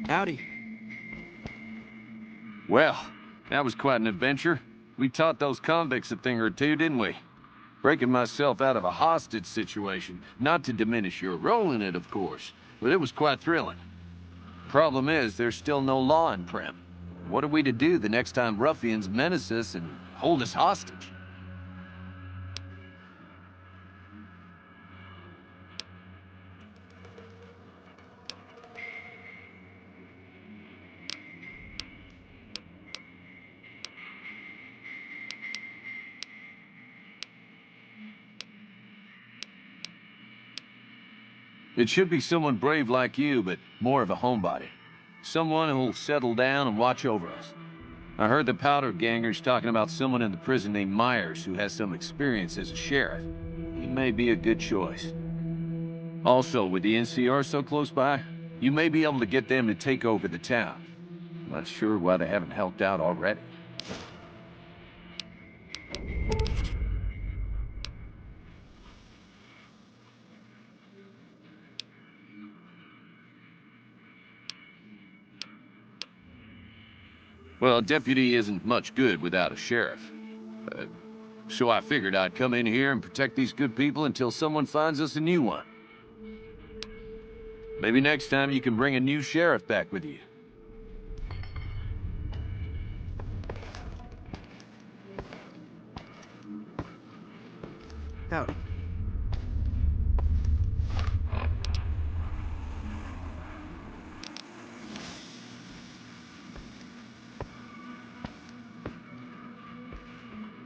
Howdy. Well, that was quite an adventure. We taught those convicts a thing or two, didn't we? Breaking myself out of a hostage situation. Not to diminish your role in it, of course, but it was quite thrilling. Problem is, there's still no law in Primm. What are we to do the next time ruffians menace us and hold us hostage? It should be someone brave like you, but more of a homebody. Someone who'll settle down and watch over us. I heard the Powder Gangers talking about someone in the prison named Myers who has some experience as a sheriff. He may be a good choice. Also, with the NCR so close by, you may be able to get them to take over the town. I'm not sure why they haven't helped out already. Well, a deputy isn't much good without a sheriff. So I figured I'd come in here and protect these good people until someone finds us a new one. Maybe next time you can bring a new sheriff back with you. Howdy.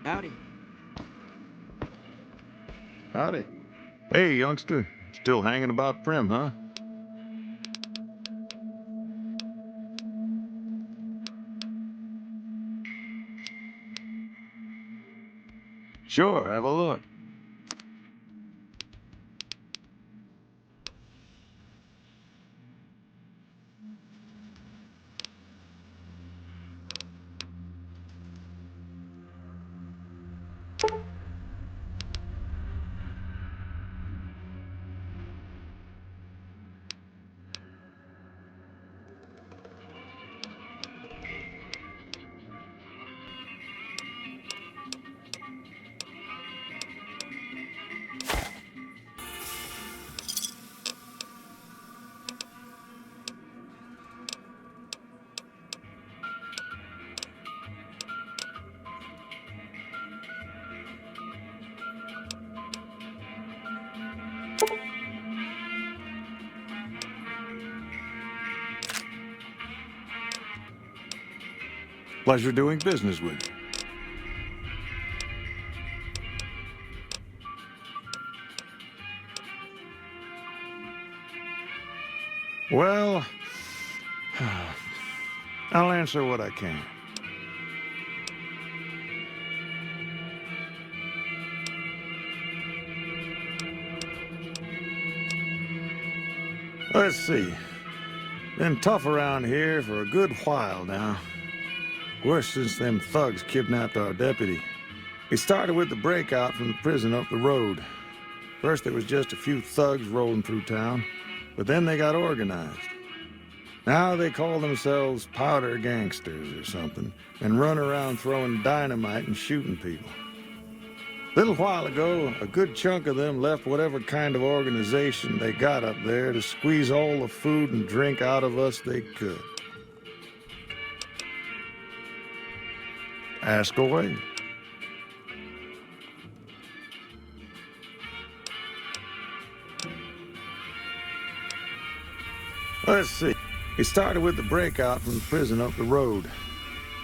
Howdy. Howdy. Hey, youngster. Still hanging about Primm, huh? Sure, have a look. Pleasure doing business with you. Well, I'll answer what I can. Let's see. Been tough around here for a good while now. Worse since them thugs kidnapped our deputy. It started with the breakout from the prison up the road. First there was just a few thugs rolling through town, but then they got organized. Now they call themselves Powder Gangsters or something, and run around throwing dynamite and shooting people. A little while ago, a good chunk of them left whatever kind of organization they got up there to squeeze all the food and drink out of us they could. Ask away. Let's see. It started with the breakout from the prison up the road.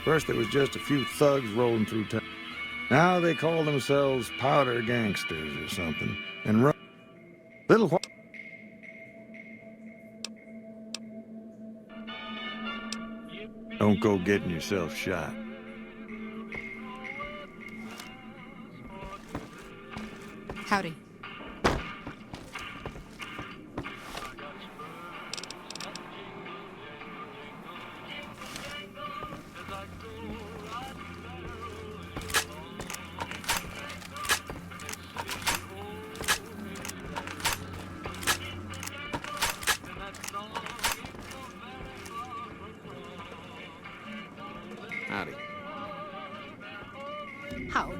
First there was just a few thugs rolling through town. Now they call themselves Powder Gangsters or something, and run. Little while. Don't go getting yourself shot. Howdy.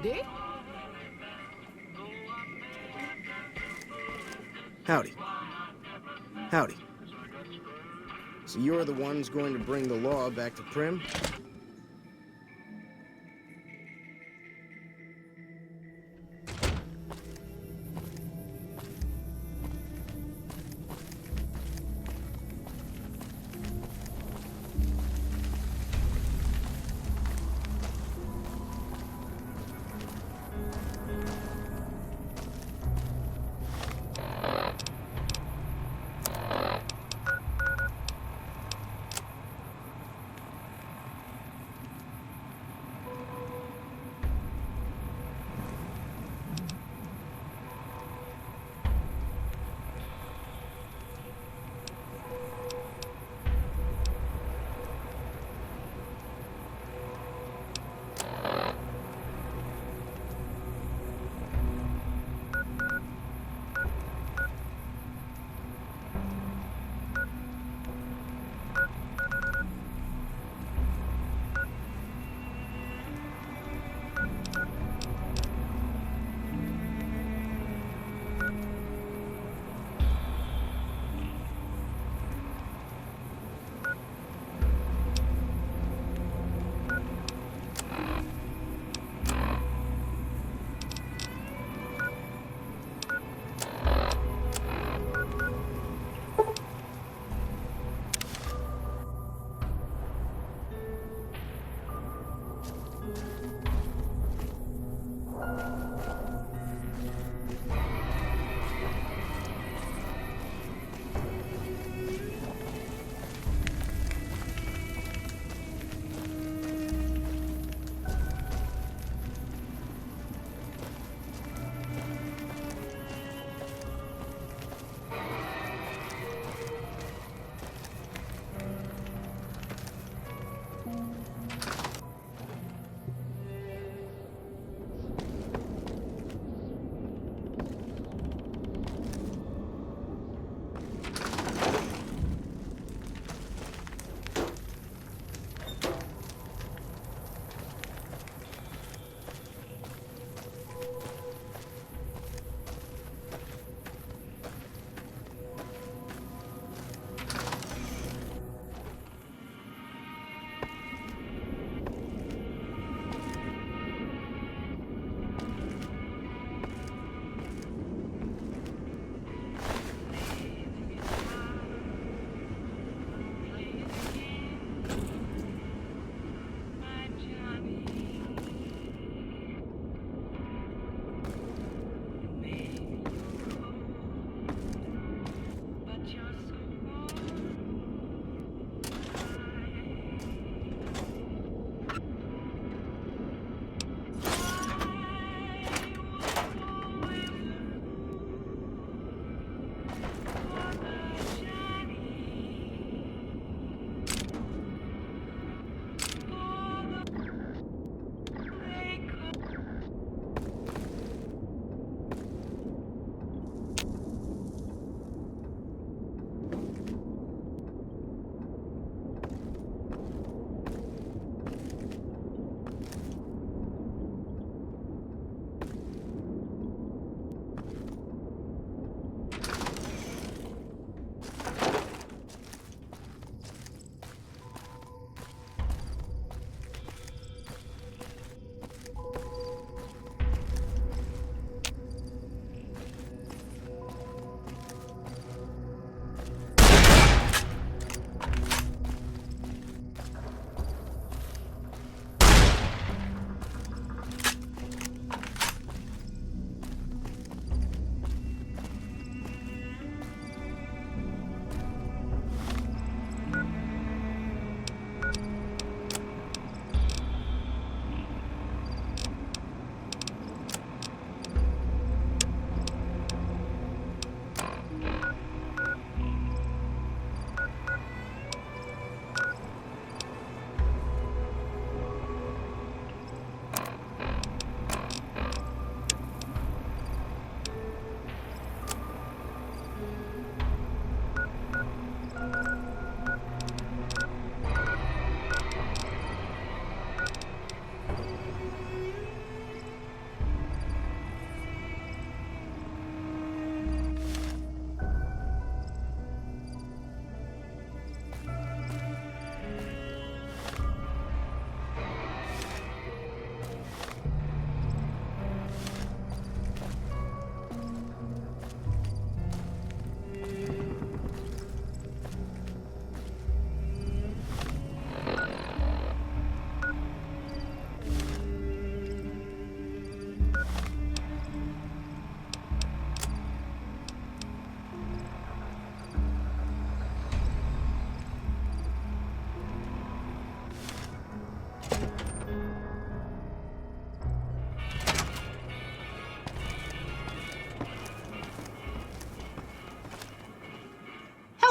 did? Howdy. Howdy. So you're the ones going to bring the law back to Primm?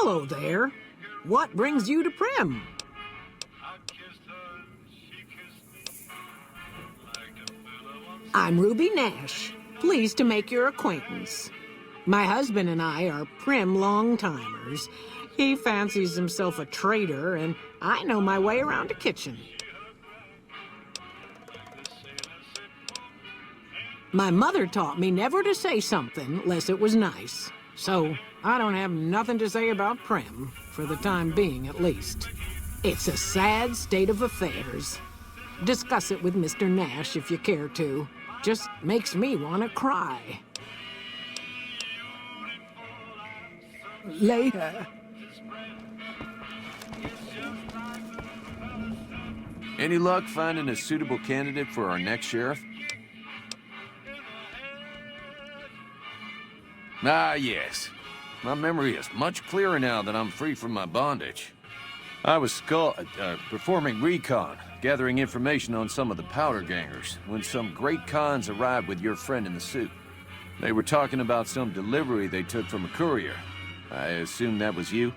Hello there. What brings you to Prim? I'm Ruby Nash. Pleased to make your acquaintance. My husband and I are Prim long-timers. He fancies himself a trader, and I know my way around a kitchen. My mother taught me never to say something unless it was nice. So, I don't have nothing to say about Prim, for the time being at least. It's a sad state of affairs. Discuss it with Mr. Nash if you care to. Just makes me want to cry. Later. Any luck finding a suitable candidate for our next sheriff? Ah, yes. My memory is much clearer now that I'm free from my bondage. I was performing recon, gathering information on some of the powder gangers, when some great cons arrived with your friend in the suit. They were talking about some delivery they took from a courier. I assume that was you?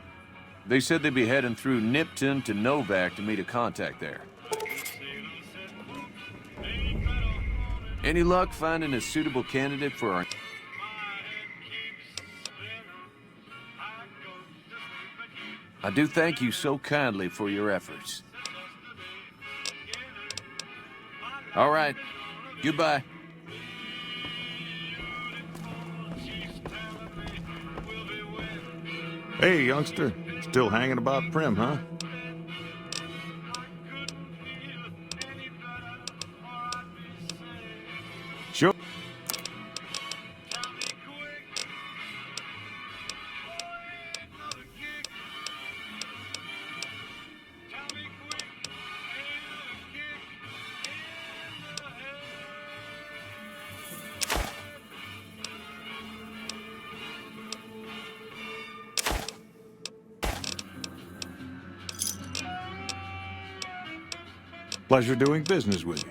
They said they'd be heading through Nipton to Novak to meet a contact there. Any luck finding a suitable candidate for our... I do thank you so kindly for your efforts. All right. Goodbye. Hey, youngster. Still hanging about Prim, huh? Sure. Pleasure doing business with you.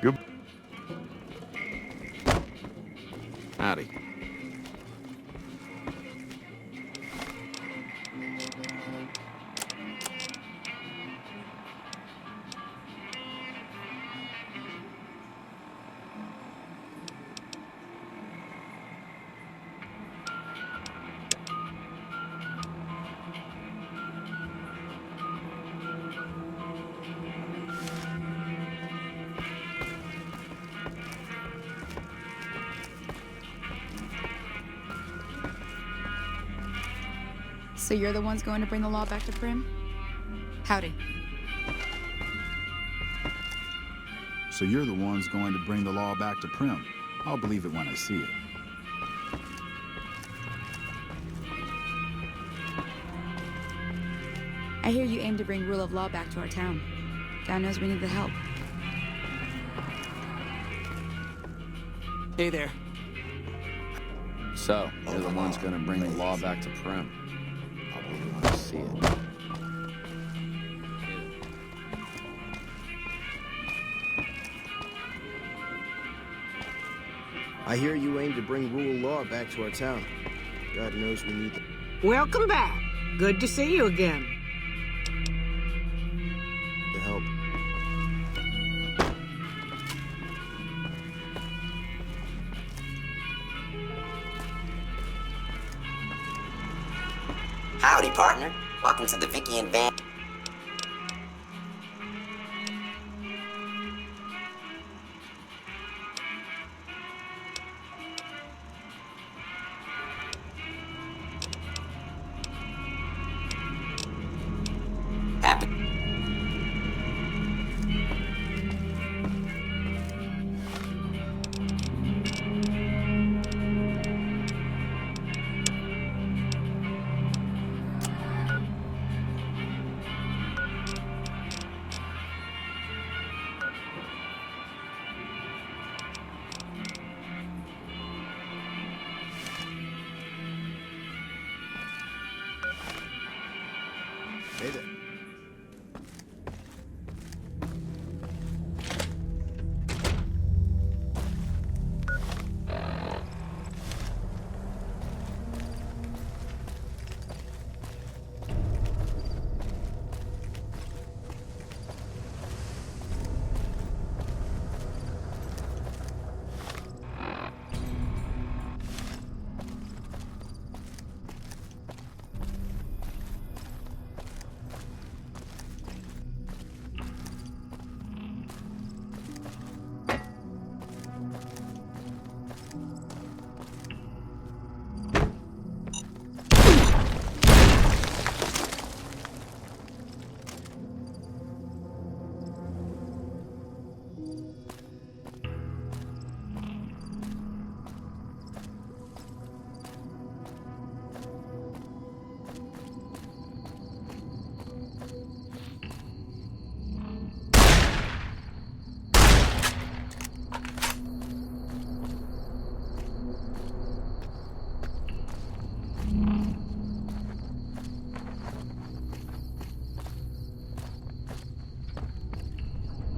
Good. Howdy. So you're the ones going to bring the law back to Prim? Howdy. So you're the ones going to bring the law back to Prim. I'll believe it when I see it. I hear you aim to bring rule of law back to our town. God knows we need the help. Hey there. So, you're the ones gonna bring the law back to Prim. I'll believe it when I see it. I hear you aim to bring rule of law back to our town. God knows we need Welcome back. Good to see you again. the help. Howdy, partner. Welcome to the Vicky and Van. Happy. Hey there.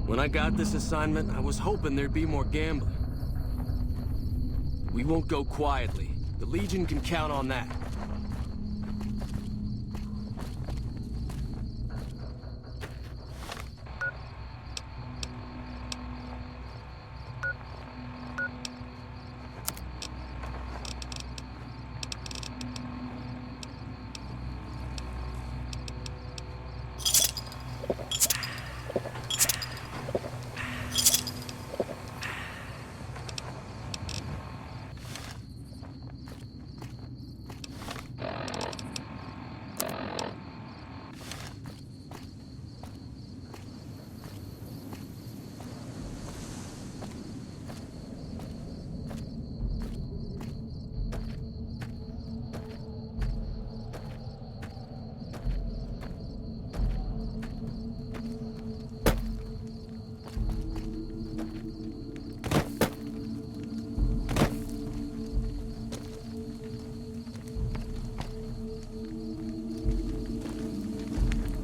When I got this assignment, I was hoping there'd be more gambling. We won't go quietly. The Legion can count on that.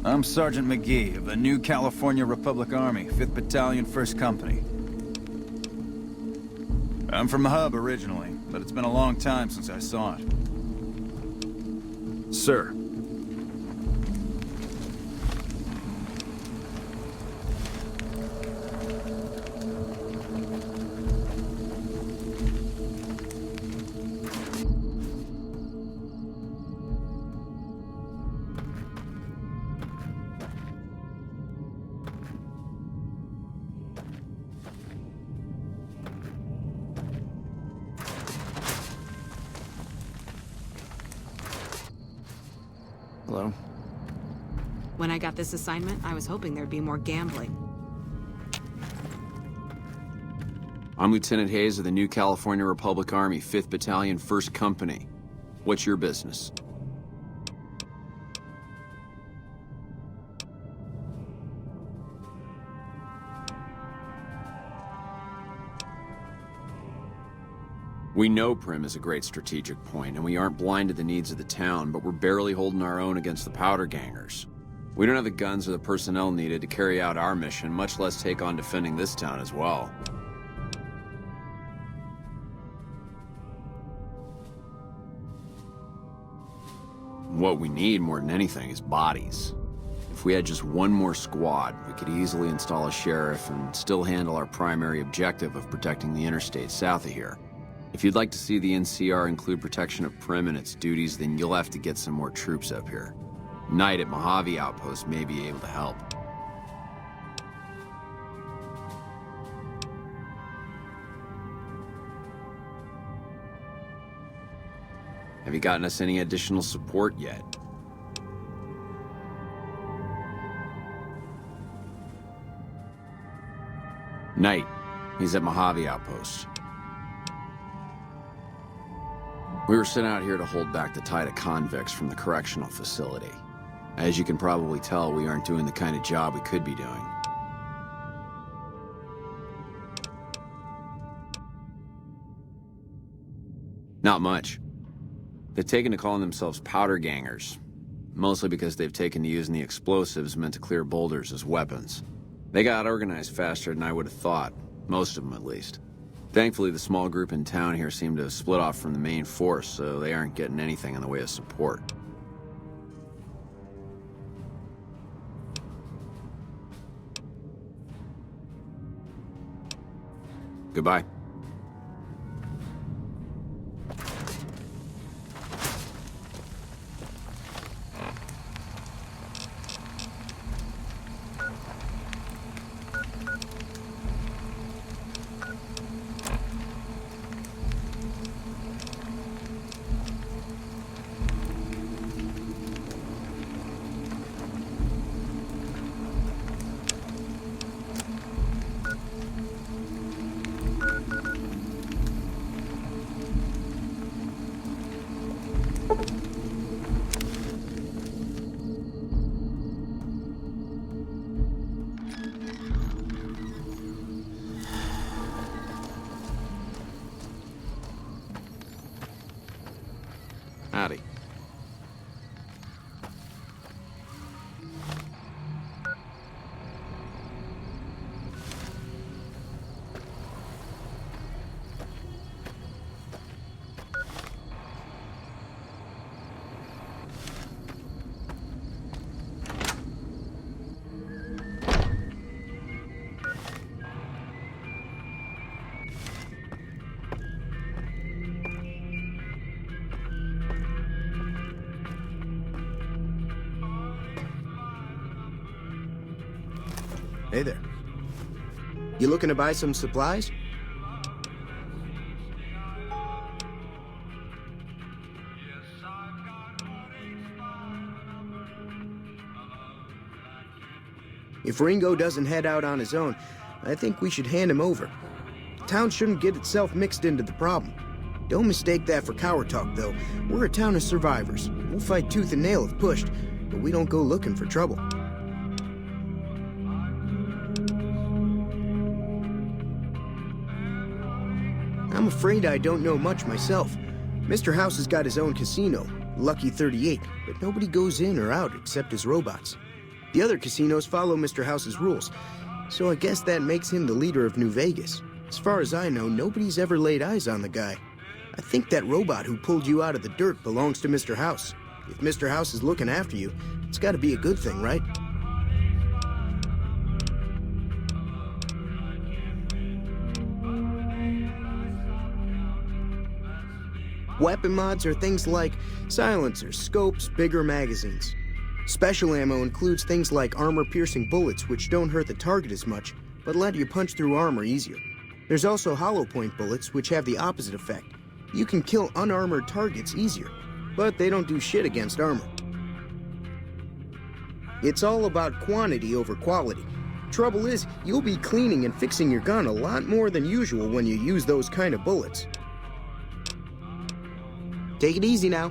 I'm Sergeant McGee of the New California Republic Army, 5th Battalion, 1st Company. I'm from the Hub originally, but it's been a long time since I saw it. Sir. Hello? When I got this assignment, I was hoping there'd be more gambling. I'm Lieutenant Hayes of the New California Republic Army, 5th Battalion, 1st Company. What's your business? We know Primm is a great strategic point, and we aren't blind to the needs of the town, but we're barely holding our own against the powder gangers. We don't have the guns or the personnel needed to carry out our mission, much less take on defending this town as well. What we need more than anything is bodies. If we had just one more squad, we could easily install a sheriff and still handle our primary objective of protecting the interstate south of here. If you'd like to see the NCR include protection of Primm and its duties, then you'll have to get some more troops up here. Knight at Mojave Outpost may be able to help. Have you gotten us any additional support yet? Knight. He's at Mojave Outpost. We were sent out here to hold back the tide of convicts from the correctional facility. As you can probably tell, we aren't doing the kind of job we could be doing. Not much. They've taken to calling themselves powder gangers, mostly because they've taken to using the explosives meant to clear boulders as weapons. They got organized faster than I would have thought, most of them at least. Thankfully, the small group in town here seem to have split off from the main force, so they aren't getting anything in the way of support. Goodbye. Howdy. Hey there. You looking to buy some supplies? If Ringo doesn't head out on his own, I think we should hand him over. Town shouldn't get itself mixed into the problem. Don't mistake that for coward talk, though. We're a town of survivors. We'll fight tooth and nail if pushed, but we don't go looking for trouble. I'm afraid I don't know much myself. Mr. House has got his own casino, Lucky 38, but nobody goes in or out except his robots. The other casinos follow Mr. House's rules, so I guess that makes him the leader of New Vegas. As far as I know, nobody's ever laid eyes on the guy. I think that robot who pulled you out of the dirt belongs to Mr. House. If Mr. House is looking after you, it's gotta be a good thing, right? Weapon mods are things like silencers, scopes, bigger magazines. Special ammo includes things like armor-piercing bullets, which don't hurt the target as much, but let you punch through armor easier. There's also hollow point bullets, which have the opposite effect. You can kill unarmored targets easier, but they don't do shit against armor. It's all about quantity over quality. Trouble is, you'll be cleaning and fixing your gun a lot more than usual when you use those kind of bullets. Take it easy now.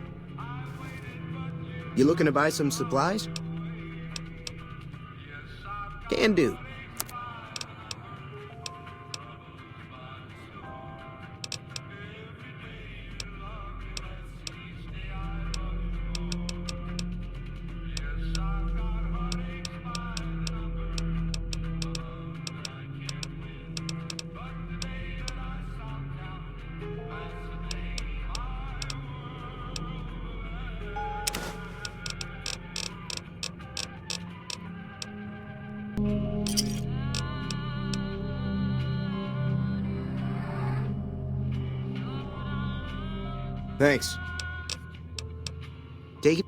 You looking to buy some supplies? Can do. Thanks. Take it.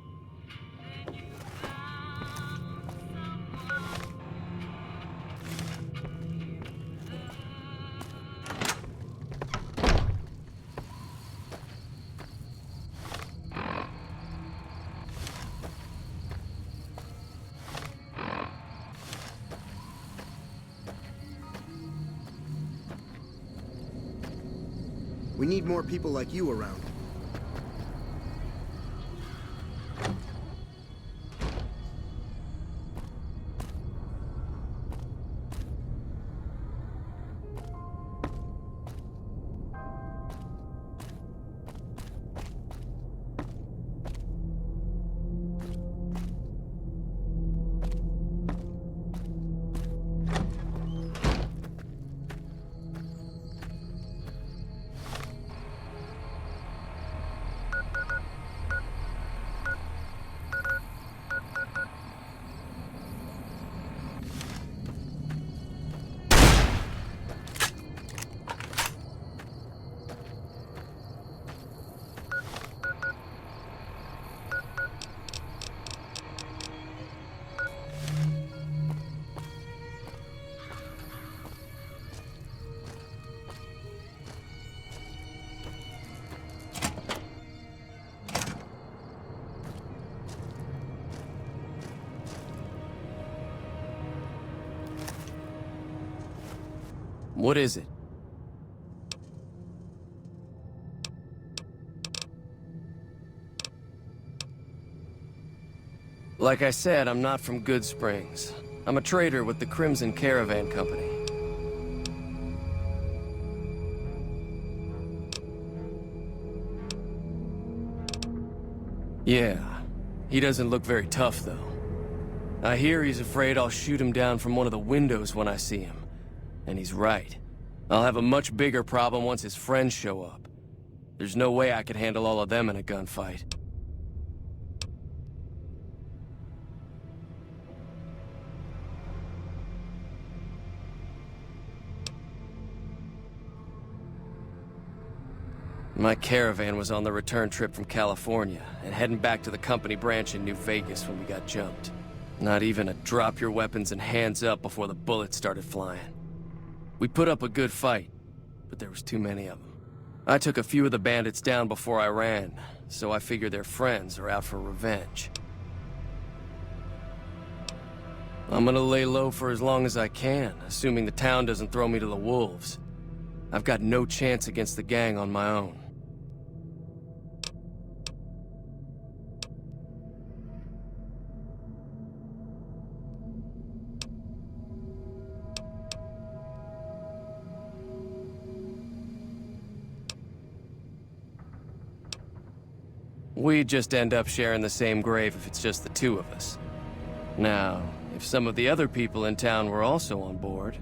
We need more people like you around. What is it? Like I said, I'm not from Good Springs. I'm a trader with the Crimson Caravan Company. Yeah, he doesn't look very tough, though. I hear he's afraid I'll shoot him down from one of the windows when I see him. And he's right. I'll have a much bigger problem once his friends show up. There's no way I could handle all of them in a gunfight. My caravan was on the return trip from California and heading back to the company branch in New Vegas when we got jumped. Not even a drop your weapons and hands up before the bullets started flying. We put up a good fight, but there was too many of them. I took a few of the bandits down before I ran, so I figure their friends are out for revenge. I'm gonna lay low for as long as I can, assuming the town doesn't throw me to the wolves. I've got no chance against the gang on my own. We'd just end up sharing the same grave if it's just the two of us. Now, if some of the other people in town were also on board...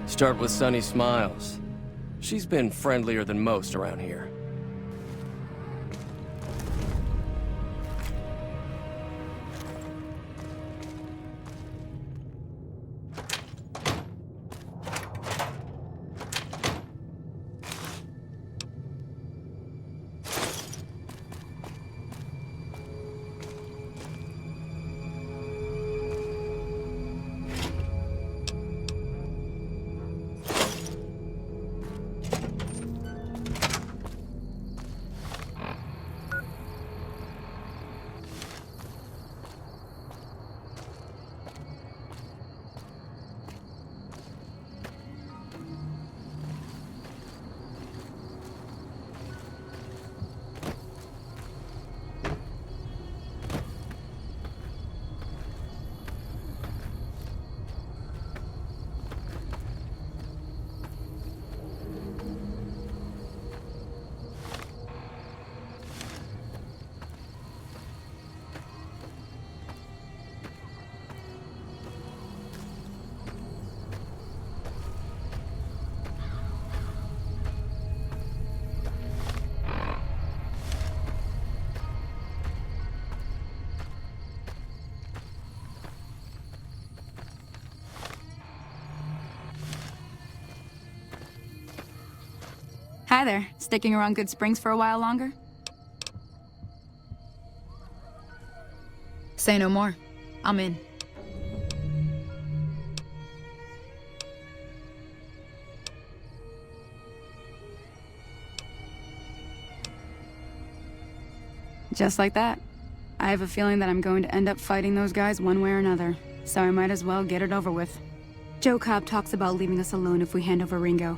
Start with Sunny Smiles. She's been friendlier than most around here. Hi there. Sticking around Good Springs for a while longer? Say no more. I'm in. Just like that. I have a feeling that I'm going to end up fighting those guys one way or another, so I might as well get it over with. Joe Cobb talks about leaving us alone if we hand over Ringo,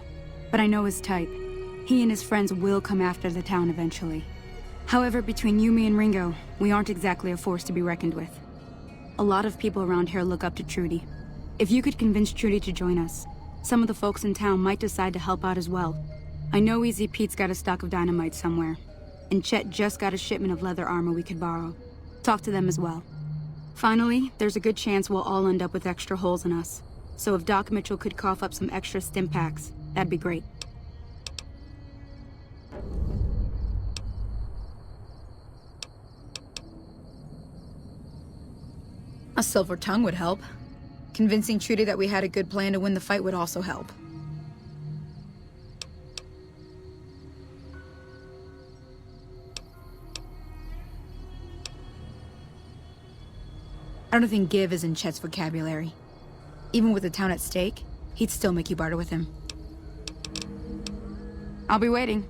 but I know his type. He and his friends will come after the town eventually. However, between you, me, and Ringo, we aren't exactly a force to be reckoned with. A lot of people around here look up to Trudy. If you could convince Trudy to join us, some of the folks in town might decide to help out as well. I know Easy Pete's got a stock of dynamite somewhere, and Chet just got a shipment of leather armor we could borrow. Talk to them as well. Finally, there's a good chance we'll all end up with extra holes in us. So if Doc Mitchell could cough up some extra stim packs, that'd be great. A silver tongue would help. Convincing Trudy that we had a good plan to win the fight would also help. I don't think give is in Chet's vocabulary. Even with the town at stake, he'd still make you barter with him. I'll be waiting.